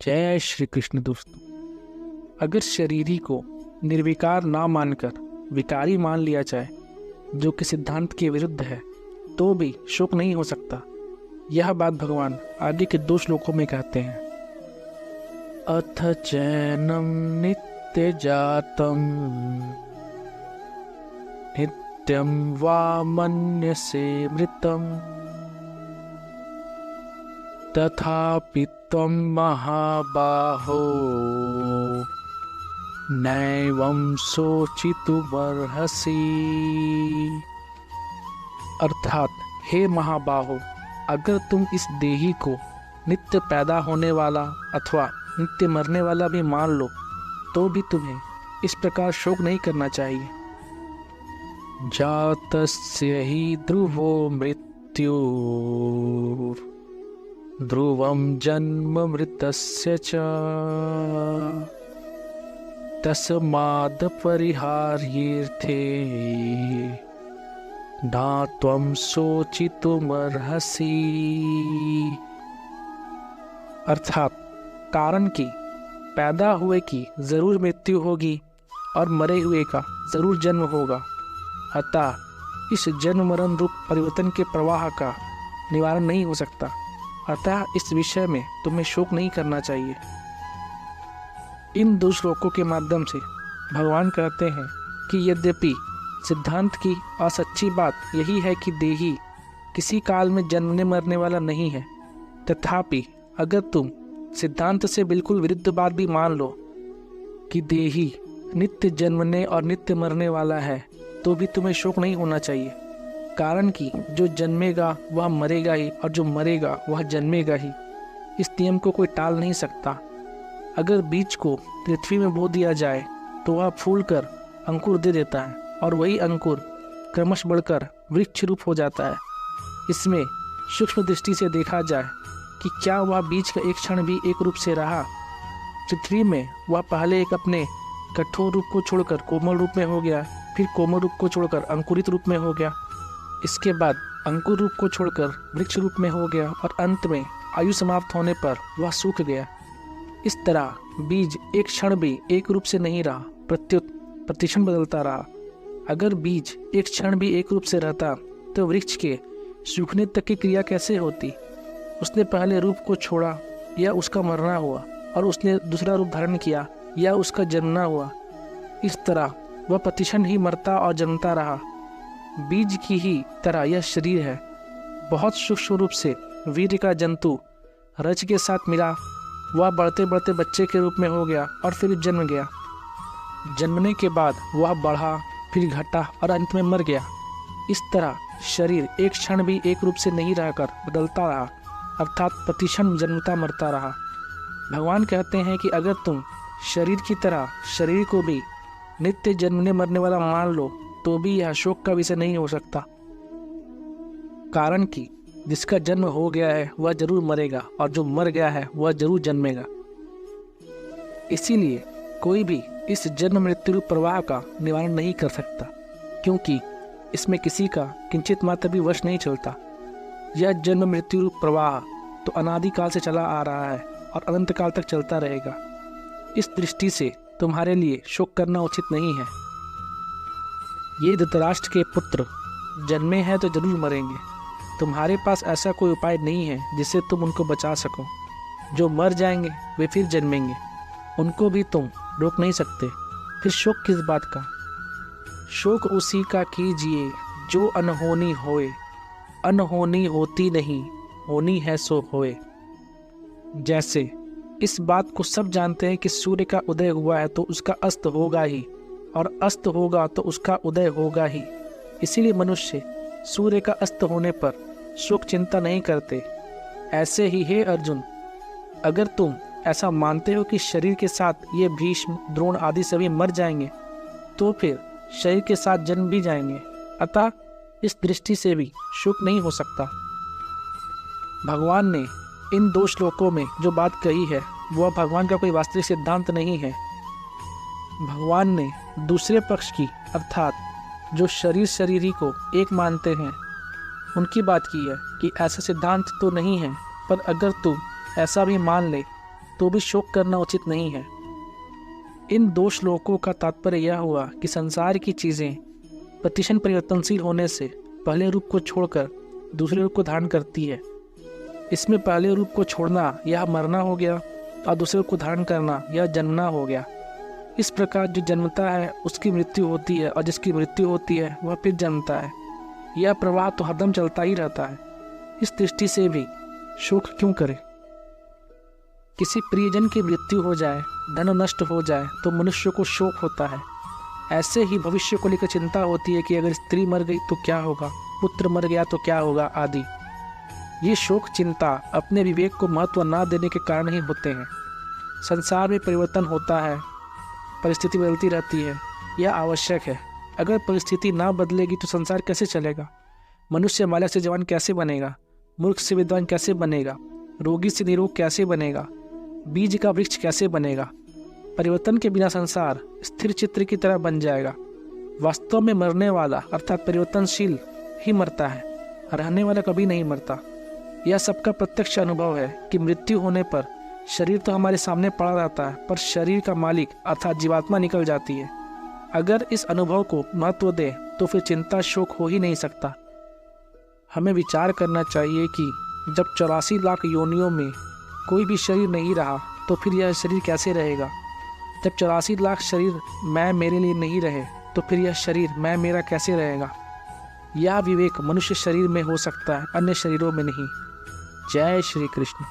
जय श्री कृष्ण। दोस्तों, अगर शरीरी को निर्विकार ना मानकर विकारी मान लिया जाए, जो कि सिद्धांत के विरुद्ध है, तो भी शोक नहीं हो सकता। यह बात भगवान आगे के 2 श्लोकों में कहते हैं। अथ चैनम नित्य जातम नित्यम वा मन्यसे मृतम तथापि त्वं महाबाहो नैवं शोचितुमर्हसि। अर्थात, हे महाबाहो, अगर तुम इस देही को नित्य पैदा होने वाला अथवा नित्य मरने वाला भी मान लो, तो भी तुम्हें इस प्रकार शोक नहीं करना चाहिए। जातस्य हि ध्रुवो मृत्यु ध्रुवं जन्म मृतस्य च तस्माद् परिहार्येऽर्थे न त्वं शोचितुमर्हसि। अर्थात, कारण कि पैदा हुए की जरूर मृत्यु होगी और मरे हुए का जरूर जन्म होगा। अतः इस जन्म मरण रूप परिवर्तन के प्रवाह का निवारण नहीं हो सकता। अतः इस विषय में तुम्हें शोक नहीं करना चाहिए। इन 2 श्लोकों के माध्यम से भगवान कहते हैं कि यद्यपि सिद्धांत की असच्ची बात यही है कि देही किसी काल में जन्मने मरने वाला नहीं है, तथापि अगर तुम सिद्धांत से बिल्कुल विरुद्ध बात भी मान लो कि देही नित्य जन्मने और नित्य मरने वाला है, तो भी तुम्हें शोक नहीं होना चाहिए। कारण कि जो जन्मेगा वह मरेगा ही, और जो मरेगा वह जन्मेगा ही। इस नियम को कोई टाल नहीं सकता। अगर बीज को पृथ्वी में बो दिया जाए तो वह फूलकर अंकुर दे देता है, और वही अंकुर क्रमश बढ़कर वृक्ष रूप हो जाता है। इसमें सूक्ष्म दृष्टि से देखा जाए कि क्या वह बीज का एक क्षण भी एक रूप से रहा। पृथ्वी में वह पहले एक अपने कठोर रूप को छोड़कर कोमल रूप में हो गया, फिर कोमल रूप को छोड़कर अंकुरित रूप में हो गया, इसके बाद अंकुर रूप को छोड़कर वृक्ष रूप में हो गया, और अंत में आयु समाप्त होने पर वह सूख गया। इस तरह बीज एक क्षण भी एक रूप से नहीं रहा, प्रत्युत प्रतिक्षण बदलता रहा। अगर बीज एक क्षण भी एक रूप से रहता तो वृक्ष के सूखने तक की क्रिया कैसे होती? उसने पहले रूप को छोड़ा या उसका मरना हुआ, और उसने दूसरा रूप धारण किया या उसका जन्मना हुआ। इस तरह वह प्रतिक्षण ही मरता और जन्मता रहा। बीज की ही तरह यह शरीर है। बहुत सूक्ष्म रूप से वीर्य का जंतु रज के साथ मिला, वह बढ़ते बढ़ते बच्चे के रूप में हो गया और फिर जन्म गया। जन्मने के बाद वह बढ़ा, फिर घटा और अंत में मर गया। इस तरह शरीर एक क्षण भी एक रूप से नहीं रहकर बदलता रहा, अर्थात प्रतिक्षण जन्मता मरता रहा। भगवान कहते हैं कि अगर तुम शरीर की तरह शरीर को भी नित्य जन्मने मरने वाला मान लो, तो भी यह शोक का विषय नहीं हो सकता। कारण कि जिसका जन्म हो गया है वह जरूर मरेगा, और जो मर गया है वह जरूर जन्मेगा। इसीलिए कोई भी इस जन्म मृत्यु प्रवाह का निवारण नहीं कर सकता, क्योंकि इसमें किसी का किंचित मात्र भी वश नहीं चलता। यह जन्म मृत्यु प्रवाह तो अनादिकाल से चला आ रहा है और अनंत काल तक चलता रहेगा। इस दृष्टि से तुम्हारे लिए शोक करना उचित नहीं है। ये धृतराष्ट्र के पुत्र जन्मे हैं तो जरूर मरेंगे। तुम्हारे पास ऐसा कोई उपाय नहीं है जिससे तुम उनको बचा सको। जो मर जाएंगे वे फिर जन्मेंगे, उनको भी तुम रोक नहीं सकते। फिर शोक किस बात का? शोक उसी का कीजिए जो अनहोनी होए। अनहोनी होती नहीं, होनी है सो होए। जैसे इस बात को सब जानते हैं कि सूर्य का उदय हुआ है तो उसका अस्त होगा ही, और अस्त होगा तो उसका उदय होगा ही। इसीलिए मनुष्य सूर्य का अस्त होने पर शोक चिंता नहीं करते। ऐसे ही हे अर्जुन, अगर तुम ऐसा मानते हो कि शरीर के साथ ये भीष्म, द्रोण आदि सभी मर जाएंगे, तो फिर शरीर के साथ जन्म भी जाएंगे। अतः इस दृष्टि से भी शोक नहीं हो सकता। भगवान ने इन 2 श्लोकों में जो बात कही है वह भगवान का कोई वास्तविक सिद्धांत नहीं है। भगवान ने दूसरे पक्ष की, अर्थात जो शरीरी को एक मानते हैं, उनकी बात की है कि ऐसा सिद्धांत तो नहीं है, पर अगर तुम ऐसा भी मान ले तो भी शोक करना उचित नहीं है। इन 2 श्लोकों का तात्पर्य यह हुआ कि संसार की चीज़ें प्रतिक्षण परिवर्तनशील होने से पहले रूप को छोड़कर दूसरे रूप को धारण करती है। इसमें पहले रूप को छोड़ना यह मरना हो गया और दूसरे रूप को धारण करना यह जन्मना हो गया। इस प्रकार जो जन्मता है उसकी मृत्यु होती है और जिसकी मृत्यु होती है वह फिर जन्मता है। यह प्रवाह तो हरदम चलता ही रहता है। इस दृष्टि से भी शोक क्यों करे? किसी प्रियजन की मृत्यु हो जाए, धन नष्ट हो जाए तो मनुष्य को शोक होता है। ऐसे ही भविष्य को लेकर चिंता होती है कि अगर स्त्री मर गई तो क्या होगा, पुत्र मर गया तो क्या होगा आदि। ये शोक चिंता अपने विवेक को महत्व ना देने के कारण ही होते हैं। संसार में परिवर्तन होता है, परिस्थिति बदलती रहती है, यह आवश्यक है। अगर परिस्थिति ना बदलेगी तो संसार कैसे चलेगा? मनुष्य बालक से जवान कैसे बनेगा? मूर्ख से विद्वान कैसे बनेगा? रोगी से निरोग कैसे बनेगा? बीज का वृक्ष कैसे बनेगा? परिवर्तन के बिना संसार स्थिर चित्र की तरह बन जाएगा। वास्तव में मरने वाला अर्थात परिवर्तनशील ही मरता है, रहने वाला कभी नहीं मरता। यह सबका प्रत्यक्ष अनुभव है कि मृत्यु होने पर शरीर तो हमारे सामने पड़ा रहता है, पर शरीर का मालिक अर्थात जीवात्मा निकल जाती है। अगर इस अनुभव को महत्व दें तो फिर चिंता शोक हो ही नहीं सकता। हमें विचार करना चाहिए कि जब 84 लाख योनियों में कोई भी शरीर नहीं रहा तो फिर यह शरीर कैसे रहेगा? जब 84 लाख शरीर मैं मेरे लिए नहीं रहे तो फिर यह शरीर मैं मेरा कैसे रहेगा? यह विवेक मनुष्य शरीर में हो सकता है, अन्य शरीरों में नहीं। जय श्री कृष्ण।